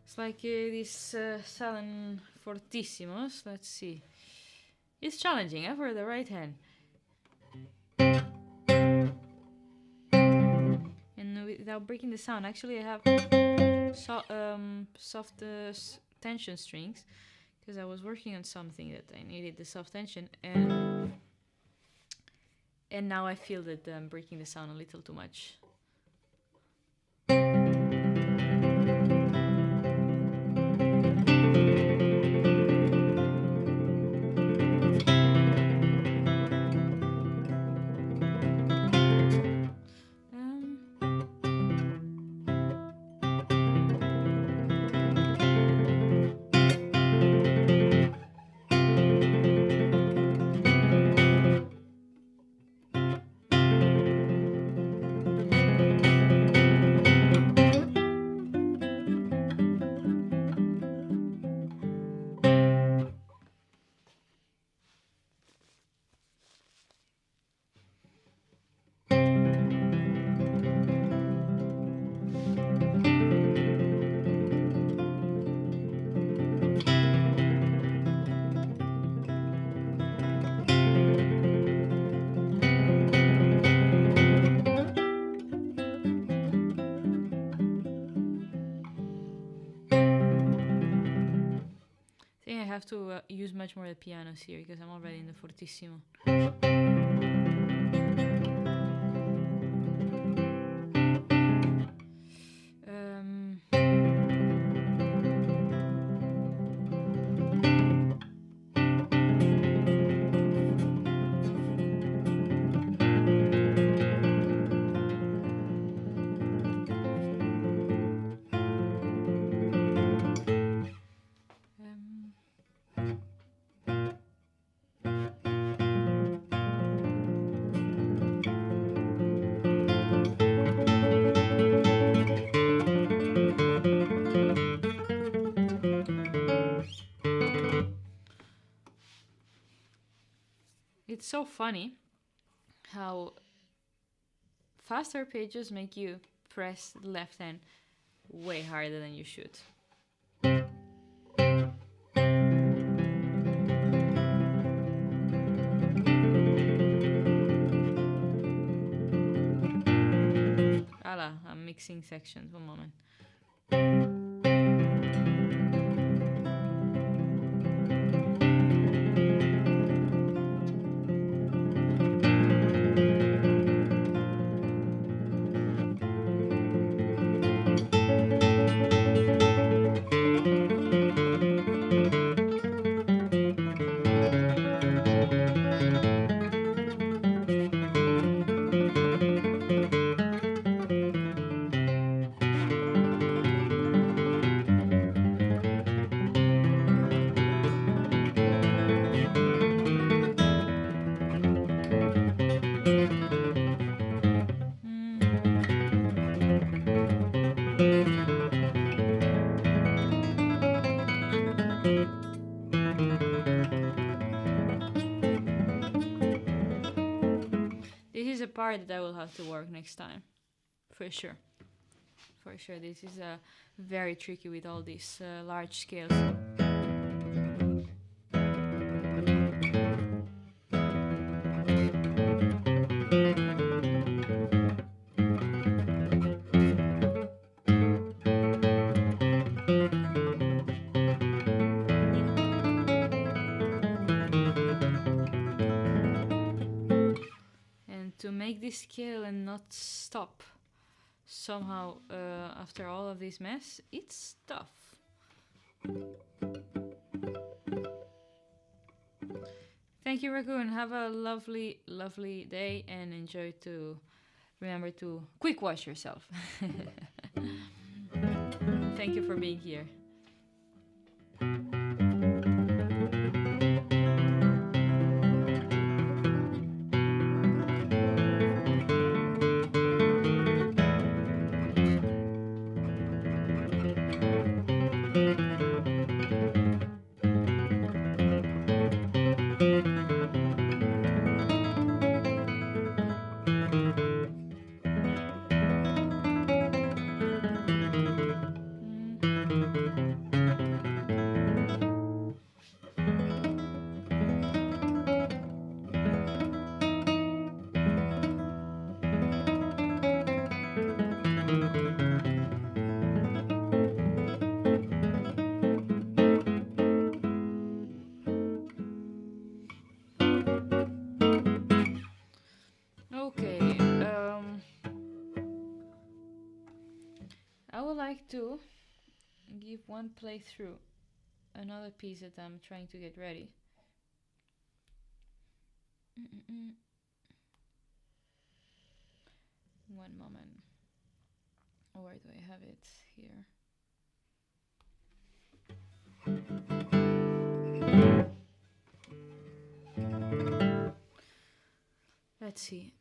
It's like these sudden fortissimos. Let's see. It's challenging for the right hand. And without breaking the sound, actually I have soft tension strings, because I was working on something that I needed the soft tension, and now I feel that I'm breaking the sound a little too much. I have to use much more the pianos here, because I'm already in the fortissimo. It's so funny how fast arpeggios make you press the left hand way harder than you should. I'm mixing sections, one moment. This is a part that I will have to work next time, for sure. For sure, this is very tricky with all these large scales. To make this scale and not stop somehow after all of this mess, it's tough. Thank you, Raccoon. Have a lovely, lovely day, and enjoy to remember to quick wash yourself. Thank you for being here. Okay, I would like to give one playthrough, another piece that I'm trying to get ready. One moment. Where do I have it? Here. Let's see.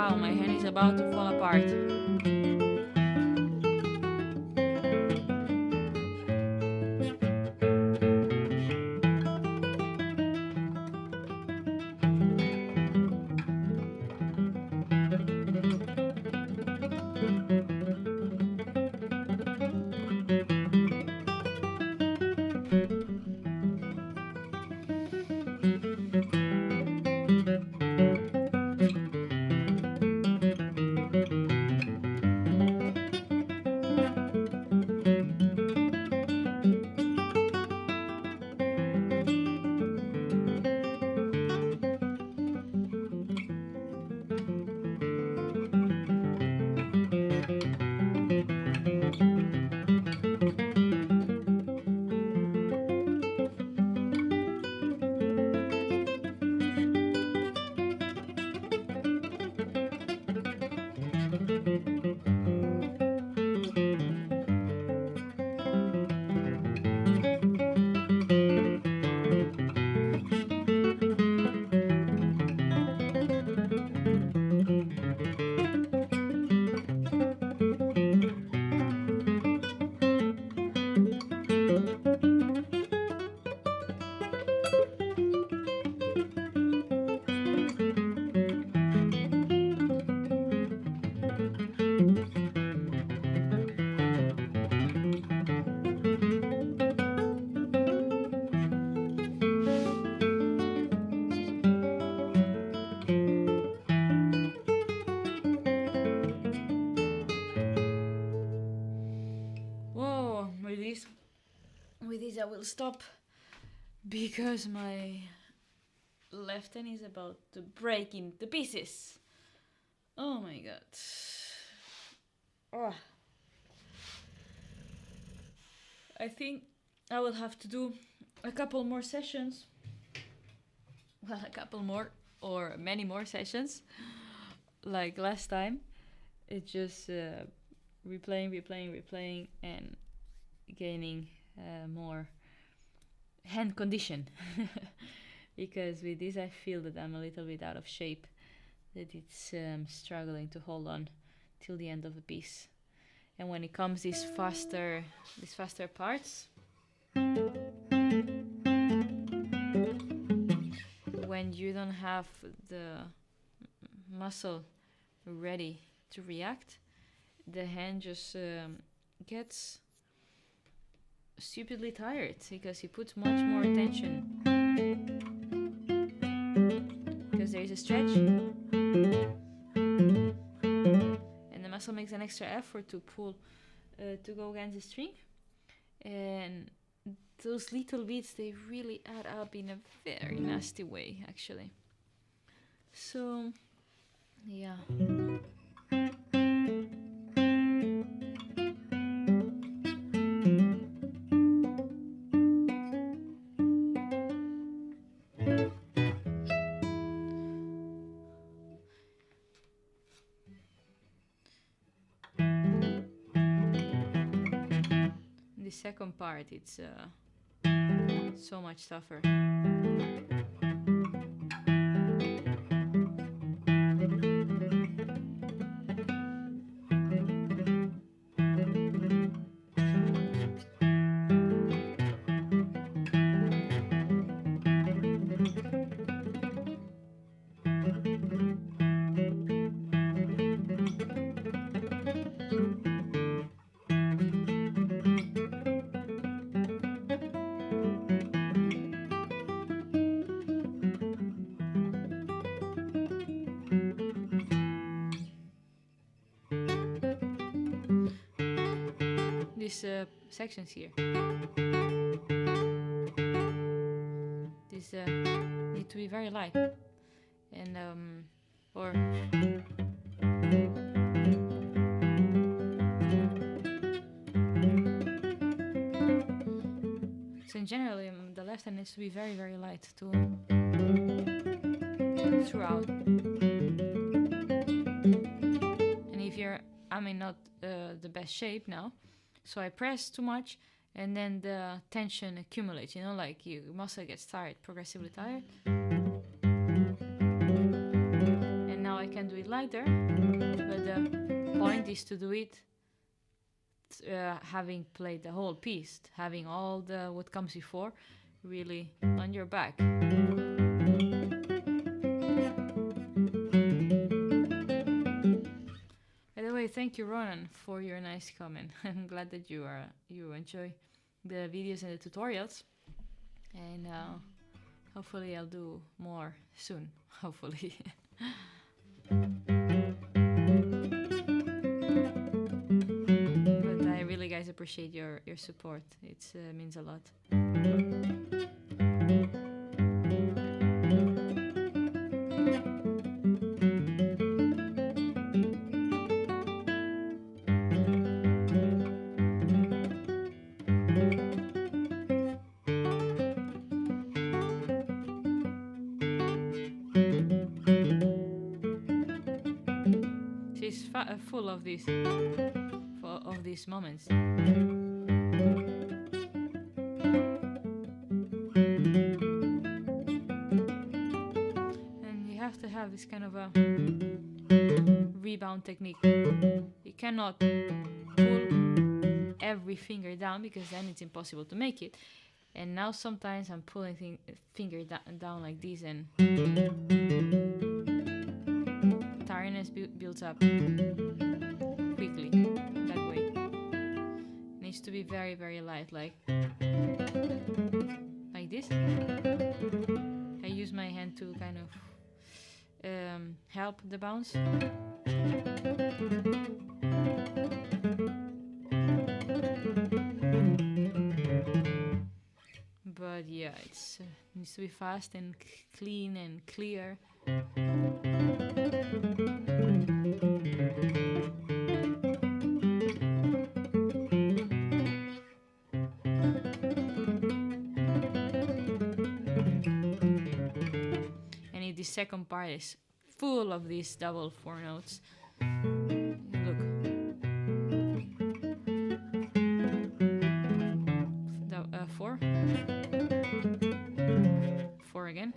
Wow, my hand is about to fall apart. Whoa, with this I will stop because my left hand is about to break into pieces. Oh my god. Oh. I think I will have to do a couple more sessions. Well, a couple more or many more sessions like last time. It's just replaying and gaining more hand condition. Because with this I feel that I'm a little bit out of shape, that it's struggling to hold on till the end of the piece. And when it comes these faster parts, when you don't have the muscle ready to react, the hand just gets stupidly tired because he puts much more tension. Because there is a stretch, and the muscle makes an extra effort to pull, to go against the string, and those little beats, they really add up in a very nasty way, actually. So, yeah. The second part, it's so much tougher. These sections here, these need to be very light, and or so in general, the left hand needs to be very, very light to throughout. And if you're, not the best shape now, so I press too much, and then the tension accumulates, like your muscle gets tired, progressively tired. And now I can can do it lighter, but the point is to do it having played the whole piece, having all the what comes before really on your back. By the way, thank you, Ronan, for your nice comment. I'm glad that you enjoy the videos and the tutorials, and hopefully I'll do more soon. Hopefully. But I really, guys, appreciate your support. It means a lot. She's full of these moments. And you have to have this kind of a rebound technique. You cannot pull every finger down because then it's impossible to make it. And now sometimes I'm pulling finger down like this, and tiredness builds up quickly that way. Needs to be very, very light, like this. I use my hand to kind of help the bounce. But yeah, it needs to be fast and clean and clear. And the second part is full of these double 4 notes. Look. 4. 4 again.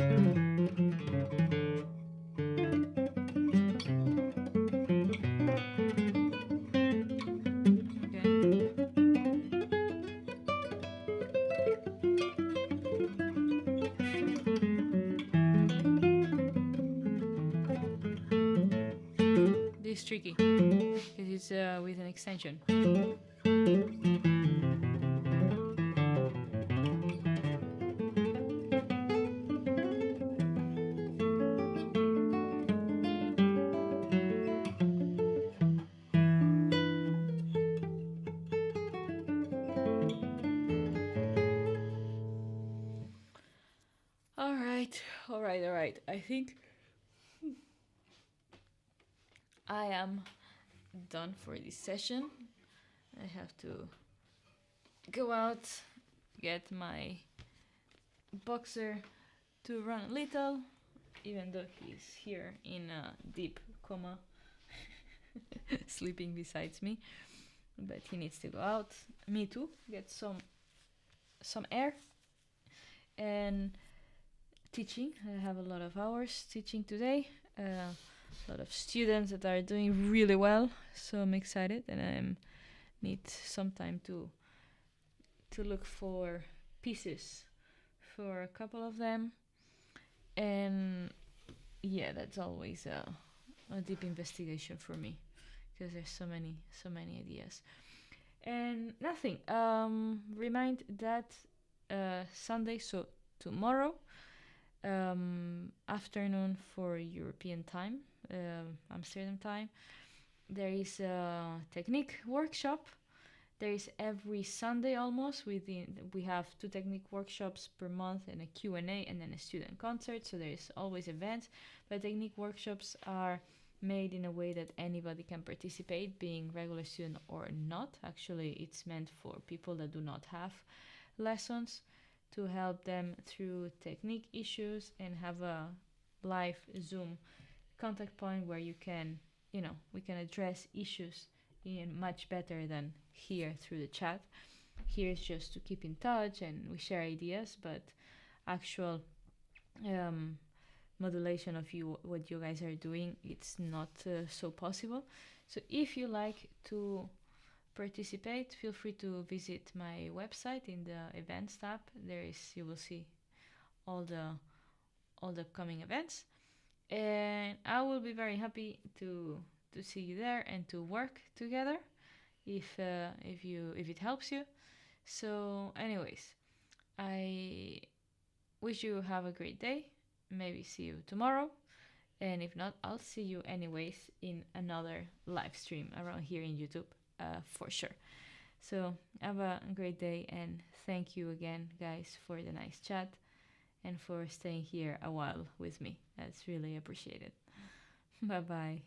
This is tricky because it's with an extension. All right. I think I am done for this session. I have to go out, get my boxer to run a little, even though he's here in a deep coma, sleeping beside me. But he needs to go out. Me too. Get some air. And teaching. I have a lot of hours teaching today. A lot of students that are doing really well. So I'm excited, and I need some time to look for pieces for a couple of them. And yeah, that's always a deep investigation for me, because there's so many ideas. And nothing. Remind that Sunday, so tomorrow, afternoon for European time, Amsterdam time, there is a technique workshop. There is every Sunday almost. We have 2 technique workshops per month, and a Q&A, and then a student concert. So there is always events. But technique workshops are made in a way that anybody can participate, being regular student or not. Actually, it's meant for people that do not have lessons, to help them through technique issues, and have a live Zoom contact point where you can, we can address issues in much better than here through the chat. Here is just to keep in touch and we share ideas, but actual modulation of you what you guys are doing, it's not so possible. So if you like to participate, feel free to visit my website in the events tab. You will see all the upcoming events, and I will be very happy to see you there and to work together if it helps you. So anyways, I wish you have a great day. Maybe see you tomorrow. And if not, I'll see you anyways in another live stream around here in YouTube, for sure. So have a great day, and thank you again, guys, for the nice chat and for staying here a while with me. That's really appreciated. Bye bye.